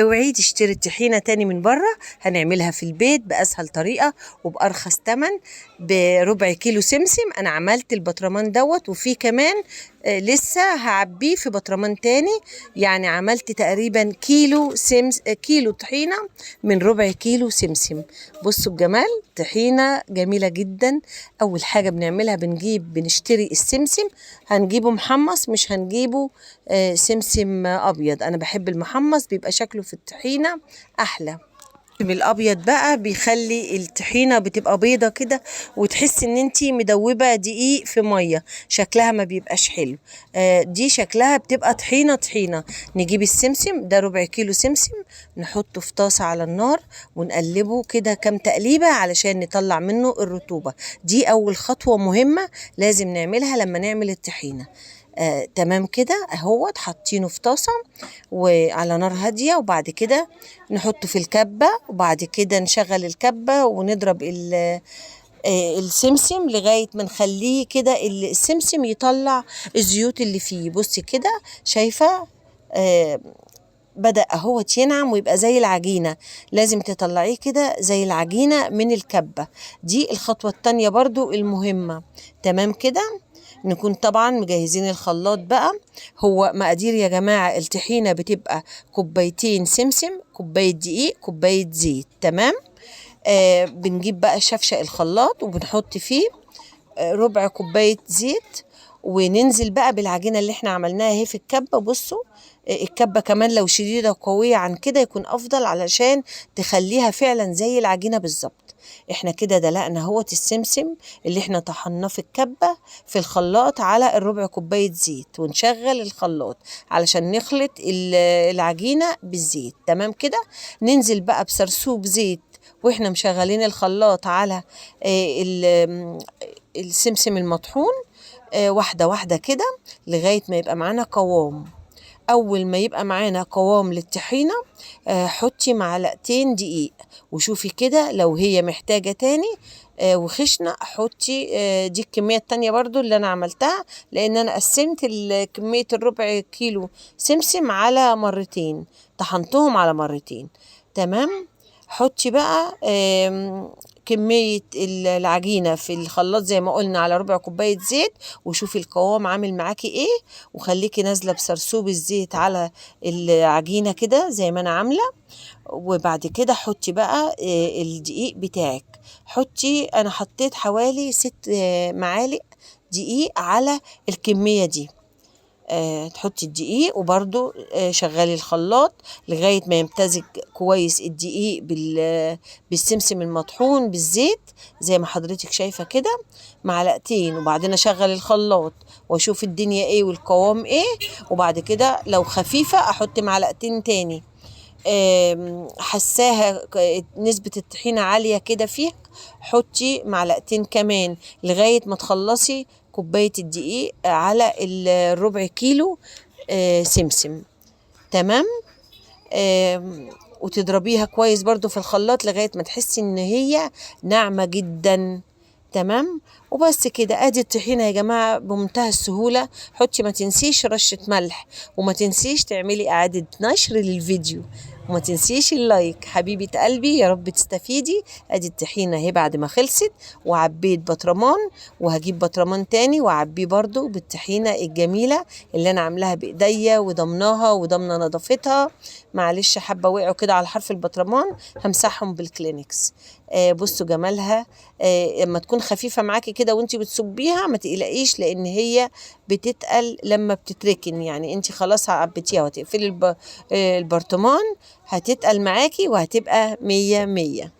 اوعي تشتري الطحينة تاني من بره، هنعملها في البيت بأسهل طريقة وبأرخص تمن. بربع كيلو سمسم أنا عملت البطرمان دوت، وفي كمان لسه هعبيه في بطرمان تاني. يعني عملت تقريبا كيلو طحينة من ربع كيلو سمسم. بصوا الجمال، طحينة جميلة جدا. أول حاجة بنعملها بنشتري السمسم، هنجيبه محمص، مش هنجيبه سمسم أبيض. أنا بحب المحمص، بيبقى شكله في الطحينة أحلى. الابيض بقى بيخلي الطحينه بتبقى بيضه كده، وتحس ان انتي مدوبه دقيق في ميه، شكلها ما بيبقاش حلو. دي شكلها بتبقى طحينه طحينه. نجيب السمسم ده ربع كيلو سمسم، نحطه في طاسه على النار ونقلبه كده كام تقليبه علشان نطلع منه الرطوبه. دي اول خطوه مهمه لازم نعملها لما نعمل الطحينه. تمام كده اهوت، حاطينه في طاسه وعلى نار هاديه، وبعد كده نحطه في الكبه، وبعد كده نشغل الكبه ونضرب السمسم لغايه ما نخليه كده السمسم يطلع الزيوت اللي فيه. بصي كده شايفه بدأ اهوت ينعم ويبقى زي العجينة. لازم تطلعيه كده زي العجينة من الكبة. دي الخطوة التانية برضو المهمة. تمام كده، نكون طبعا مجهزين الخلاط بقى. هو مقادير يا جماعة الطحينة بتبقى كوبايتين سمسم، كوباية دقيق، كوباية زيت. تمام. بنجيب بقى شفشق الخلاط وبنحط فيه ربع كوباية زيت، وننزل بقى بالعجينة اللي احنا عملناها اهي في الكبة. بصوا الكبة كمان لو شديدة وقوية عن كده يكون أفضل، علشان تخليها فعلا زي العجينة بالظبط. احنا كده دلقنا اهوت السمسم اللي احنا طحناه في الكبة في الخلاط على الربع كوباية زيت، ونشغل الخلاط علشان نخلط العجينة بالزيت. تمام كده، ننزل بقى بسرسوب زيت واحنا مشغلين الخلاط على السمسم المطحون، واحدة واحدة كده لغاية ما يبقى معانا قوام. أول ما يبقى معانا قوام للطحينة حطي معلقتين دقيق، وشوفي كده لو هي محتاجة تاني وخشنة حطي. دي الكمية التانية برضو اللي أنا عملتها، لأن أنا قسمت كمية الربع كيلو سمسم على مرتين، طحنتهم على مرتين. تمام. حطي بقى كمية العجينة في الخلاط زي ما قلنا على ربع كوباية زيت، وشوفي القوام عامل معاكي ايه، وخليكي نازلة بسرسوب الزيت على العجينة كده زي ما انا عاملة. وبعد كده حطي بقى الدقيق بتاعك. حطي، انا حطيت حوالي 6 معالق دقيق على الكمية دي. تحطي الدقيق وبرضو شغلي الخلاط لغاية ما يمتزج كويس الدقيق بالسمسم المطحون بالزيت زي ما حضرتك شايفة كده، معلقتين. وبعدين اشغل الخلاط واشوف الدنيا ايه والقوام ايه، وبعد كده لو خفيفة احط معلقتين تاني. حساها نسبة الطحينة عالية كده فيها، حطي معلقتين كمان لغاية ما تخلصي كوباية الدقيق على الربع كيلو سمسم. تمام. وتضربيها كويس برضو في الخلاط لغاية ما تحسي ان هي ناعمة جدا. تمام. وبس كده ادي الطحينة يا جماعة بمنتهى السهولة. حطي ما تنسيش رشة ملح، وما تنسيش تعملي اعادة نشر للفيديو، وما تنسيش اللايك. حبيبة قلبي يا رب تستفيدي. ادي الطحينة اهي بعد ما خلصت، وعبيت بطرمان، وهجيب بطرمان تاني وعبيه برضو بالطحينة الجميلة اللي انا عاملاها بايديا وضمناها وضمنة نظافتها. معلش حبة وقعوا كده على حرف البطرمان، همسحهم بالكلينكس. بصوا جمالها. لما تكون خفيفة معاكي كده وانتي بتصبيها ما تقلقيش، لان هي بتتقل لما بتتركن. يعني انتي خلاص عبيتيها وتقفلي البرطمان، هتتقل معاكي وهتبقى 100 100.